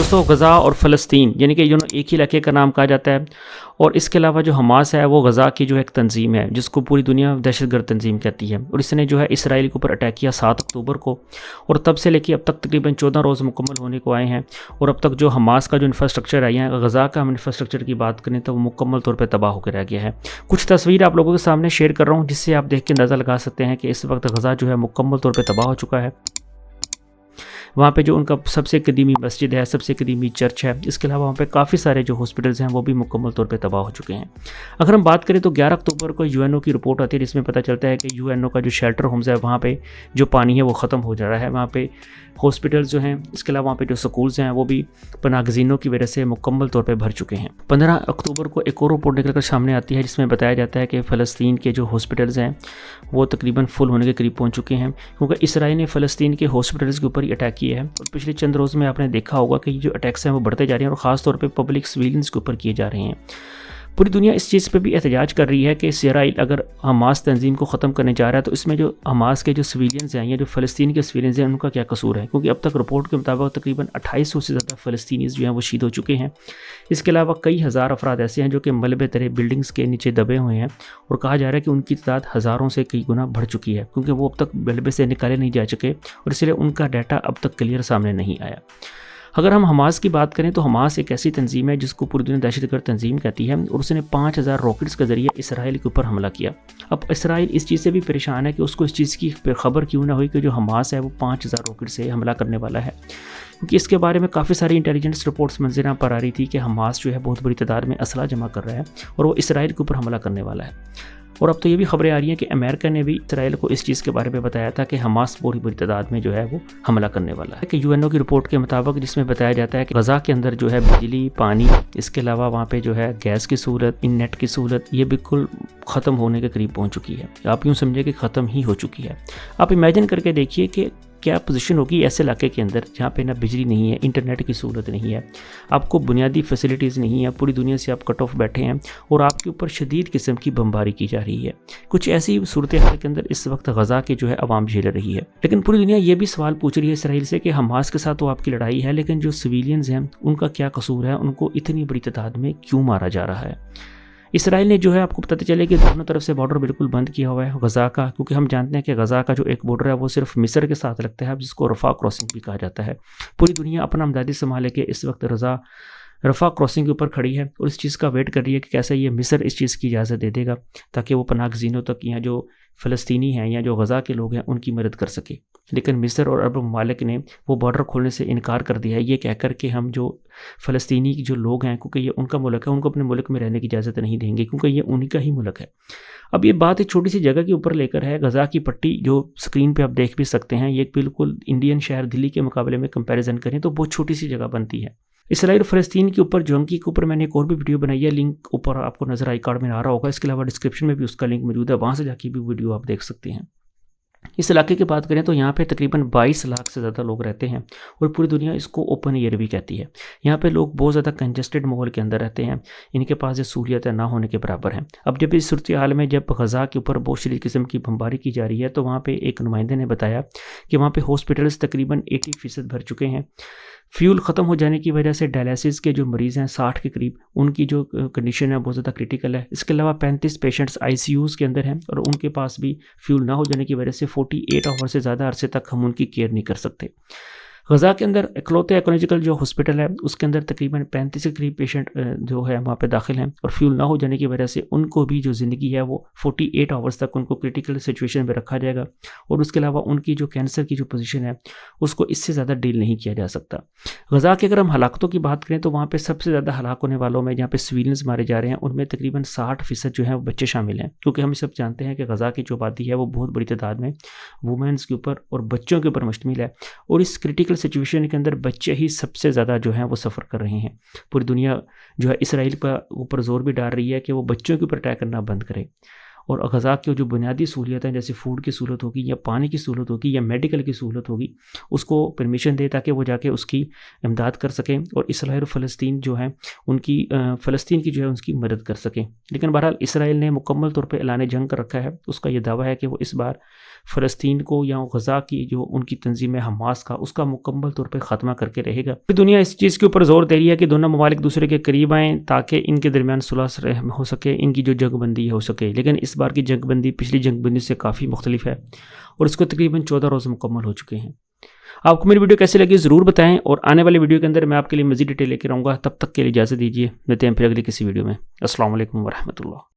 दोस्तों गज़ा और फ़लस्तीन यानी कि दोनों एक ही इलाके का नाम कहा जाता है। और इसके अलावा जो हमास है वो गज़ा की जो एक तंजीम है जिसको पूरी दुनिया दहशतगर्द तंजीम कहती है, और इसने जो है इसराइल के ऊपर अटैक किया 7 अक्टूबर को, और तब से लेकर अब तक तकरीबन 14 रोज़ मुकम्मल होने को आए हैं। और अब तक जो हमास का जो इंफ्रास्ट्रक्चर है, यहाँ गज़ा का हम इंफ्रास्ट्रक्चर की बात करें तो वो मुकम्मल तौर पर तबाह होकर रह गया है। कुछ तस्वीर आप लोगों के सामने शेयर कर रहा हूँ जिससे आप देख के अंदाज़ा लगा सकते हैं कि इस वक्त गज़ा जो है मुकम्मल तौर पर तबाह हो चुका है। वहाँ पे जो उनका सबसे कदीमी मस्जिद है, सबसे कदीमी चर्च है, इसके अलावा वहाँ पे काफ़ी सारे जो हॉस्पिटल्स हैं वो भी मुकम्मल तौर पे तबाह हो चुके हैं। अगर हम बात करें तो 11 अक्टूबर को यूएनओ की रिपोर्ट आती है जिसमें पता चलता है कि यूएनओ का जो शेल्टर होम्स है वहाँ पे जो पानी है वो ख़त्म हो जा रहा है। वहाँ पे हॉस्पिटल्स जो हैं, इसके अलावा वहाँ पे जो स्कूल्स हैं वो भी पनागज़ीनों की वजह से मुकम्मल तौर पे भर चुके हैं। 15 अक्टूबर को एक और रिपोर्ट निकल कर सामने आती है जिसमें बताया जाता है कि फ़लस्तीन के जो हॉस्पिटल्स हैं वो तकरीबन फुल होने के करीब पहुँच चुके हैं, क्योंकि इसराइल ने फ़लस्तीन के हॉस्पिटल्स के ऊपर ही अटैक किया है। और पिछले चंद रोज़ में आपने देखा होगा कि जो अटैक्स हैं वो बढ़ते जा रहे हैं और ख़ास तौर पे पब्लिक सिविलियंस के ऊपर किए जा रहे हैं। पूरी दुनिया इस चीज़ पे भी एहतजाज कर रही है कि इसराइल अगर हमास तंजीम को ख़त्म करने जा रहा है तो इसमें जो हमास के जो सिविलियंस हैं या जो फ़लस्तीन के सिविलियंस हैं उनका क्या कसूर है, क्योंकि अब तक रिपोर्ट के मुताबिक तकरीबन 2800 से ज़्यादा फ़लस्तीनीज़ जो हैं वो शहीद हो चुके हैं। इसके अलावा कई हज़ार अफराद ऐसे हैं जो कि मलबे तले बिल्डिंग्स के नीचे दबे हुए हैं, और कहा जा रहा है कि उनकी तादाद हज़ारों से कई गुना बढ़ चुकी है, क्योंकि वो अब तक मलबे से निकाले नहीं जा चुके और इसलिए उनका डाटा अब तक क्लियर सामने नहीं आया। अगर हम हमास की बात करें तो हमास एक ऐसी तंजीम है जिसको पूरी दुनिया दहशतगर्द तंजीम कहती है, और उसने 5000 रॉकेट्स के ज़रिए इसराइल के ऊपर हमला किया। अब इसराइल इस चीज़ से भी परेशान है कि उसको इस चीज़ की खबर क्यों ना हुई कि जो हमास है वो 5000 रॉकेट से हमला करने वाला है, क्योंकि इसके बारे में काफ़ी सारी इंटेलिजेंस रिपोर्ट्स मंजर पर आ रही थी कि हमास जो है बहुत बड़ी तादाद में असला जमा कर रहा है और वो इसराइल के ऊपर हमला करने वाला है। और अब तो ये भी खबरें आ रही हैं कि अमेरिका ने भी इसराइल को इस चीज़ के बारे में बताया था कि हमास बड़ी बड़ी तादाद में जो है वो हमला करने वाला है। कि यूएनओ की रिपोर्ट के मुताबिक जिसमें बताया जाता है कि गज़ा के अंदर जो है बिजली, पानी, इसके अलावा वहाँ पे जो है गैस की सहूलत, इंटरनेट की सहूलत, ये बिल्कुल ख़त्म होने के करीब पहुँच चुकी है। आप यूँ समझिए कि ख़त्म ही हो चुकी है। आप इमेजिन करके देखिए कि क्या पोजीशन होगी ऐसे इलाके के अंदर जहाँ पे ना बिजली नहीं है, इंटरनेट की सहूलत नहीं है, आपको बुनियादी फैसिलिटीज़ नहीं है, पूरी दुनिया से आप कट ऑफ बैठे हैं और आपके ऊपर शदीद किस्म की बमबारी की जा रही है। कुछ ऐसी सूरत हाल के अंदर इस वक्त गज़ा की जो है आवाम झेल रही है। लेकिन पूरी दुनिया ये भी सवाल पूछ रही है इसराइल से कि हमास के साथ तो आपकी लड़ाई है, लेकिन जो सिविलियंस हैं उनका क्या कसूर है, उनको इतनी बड़ी तादाद में क्यों मारा जा रहा है। इसराइल ने जो है आपको पता चले कि दोनों तरफ से बॉर्डर बिल्कुल बंद किया हुआ है गज़ा का, क्योंकि हम जानते हैं कि गज़ा का जो एक बॉर्डर है वो सिर्फ मिस्र के साथ लगता है, जिसको रफ़ा क्रॉसिंग भी कहा जाता है। पूरी दुनिया अपना अमदादी संभाले के इस वक्त रफ़ा क्रॉसिंग के ऊपर खड़ी है और इस चीज़ का वेट कर रही है कि कैसे ये मिस्र इस चीज़ की इजाज़त दे देगा ताकि वो पनागज़ीनों तक यहाँ जो फ़लस्तीनी हैं या जो गज़ा के लोग हैं उनकी मदद कर सके। लेकिन मिस्र और अरब ममालिक ने वो बॉर्डर खोलने से इनकार कर दिया है, ये कहकर कि हम जो फ़लस्तीनी जो लोग हैं, क्योंकि ये उनका मुल्क है, उनको अपने मुल्क में रहने की इजाज़त नहीं देंगे क्योंकि ये उन्हीं का ही मुल्क है। अब ये बात एक छोटी सी जगह के ऊपर लेकर है। गज़ा की पट्टी जो स्क्रीन पे आप देख भी सकते हैं, ये बिल्कुल इंडियन शहर दिल्ली के मुकाबले में कंपैरिजन करें तो बहुत छोटी सी जगह बनती है। इसराइल फ़लस्तीन के ऊपर जंगी के ऊपर मैंने एक और भी वीडियो बनाई है, लिंक ऊपर आपको नज़र आई कार्ड में आ रहा होगा। इसके अलावा डिस्क्रिप्शन में भी उसका लिंक मौजूद है, वहाँ से जाके भी वीडियो आप देख सकते हैं। इस इलाके की बात करें तो यहाँ पे तकरीबन 22 लाख से ज़्यादा लोग रहते हैं और पूरी दुनिया इसको ओपन एयर भी कहती है। यहाँ पे लोग बहुत ज़्यादा कंजेस्टेड माहौल के अंदर रहते हैं, इनके पास ये सहूलियतें ना होने के बराबर हैं। अब जब इस सूरत हाल में जब गज़ा के ऊपर बहुत शदीद किस्म की बमबारी की जा रही है तो वहाँ पर एक नुमाइंदे ने बताया कि वहाँ पर हॉस्पिटल्स तकरीबन 80% भर चुके हैं। फ्यूल ख़त्म हो जाने की वजह से डायलिसिस के जो मरीज़ हैं 60 के करीब, उनकी जो कंडीशन है बहुत ज़्यादा क्रिटिकल है। इसके अलावा 35 पेशेंट्स आईसीयूज़ के अंदर हैं और उनके पास भी फ्यूल ना हो जाने की वजह से 48 आवर से ज़्यादा अरसे तक हम उनकी केयर नहीं कर सकते। गज़ा के अंदर इकलौते इकोनॉमिकल जो हॉस्पिटल है उसके अंदर तकरीबन 35 के करीब पेशेंट जो है वहाँ पे दाखिल हैं और फ्यूल ना हो जाने की वजह से उनको भी जो ज़िंदगी है वो 48 आवर्स तक उनको क्रिटिकल सिचुएशन में रखा जाएगा। और उसके अलावा उनकी जो कैंसर की जो पोजीशन है उसको इससे ज़्यादा डील नहीं किया जा सकता। गज़ा की अगर हम हलाकतों की बात करें तो वहाँ पर सबसे ज़्यादा हलाक होने वालों में जहाँ पे सिविलियंस मारे जा रहे हैं उनमें तकरीबन 60% जो है वो बच्चे शामिल हैं, क्योंकि हम सब जानते हैं कि गज़ा की जो आबादी है वो बहुत बड़ी तादाद में वुमेंस के ऊपर और बच्चों के ऊपर मुश्तमिल है। और इस क्रिटिकल सिचुएशन के अंदर बच्चे ही सबसे ज़्यादा जो हैं वो सफ़र कर रहे हैं। पूरी दुनिया जो है इसराइल पर ऊपर जोर भी डाल रही है कि वो बच्चों के ऊपर अटैक करना बंद करे। और गज़ा की जो बुनियादी सहूलियत हैं, जैसे फूड की सहूलत होगी या पानी की सहूलत होगी या मेडिकल की सहूलत होगी, उसको परमिशन दे ताकि वो जाके उसकी इमदाद कर सकें और इसराइल और फ़लस्तीन जो है उनकी फ़लस्तीन की जो है उसकी मदद कर सकें। लेकिन बहरहाल इसराइल ने मुकम्मल तौर पे ऐलान जंग कर रखा है। उसका ये दावा है कि वो इस बार फ़लस्तीन को या गज़ा की जो उनकी तंजीम है हमास का, उसका मुकम्मल तौर पे ख़त्मा करके रहेगा। दुनिया इस चीज़ के ऊपर ज़ोर दे रही है कि दोनों ममालिक दूसरे के करीब आएँ ताकि इनके दरमियान सुलह हो सके, इनकी जो जंगबंदी हो सके। लेकिन इस बार की जंगबंदी पिछली जंगबंदी से काफ़ी मुख्तलिफ है और इसको तकरीबन 14 रोज़ मुकम्मल हो चुके हैं। आपको मेरी वीडियो कैसी लगी ज़रूर बताएं और आने वाली वीडियो के अंदर मैं आपके लिए मज़ीद डिटेल लेकर आऊँगा। तब तक के लिए इजाज़त दीजिए, मिलते हैं फिर अगली किसी वीडियो में। अस्सलाम वालेकुम वरहमतुल्लाह।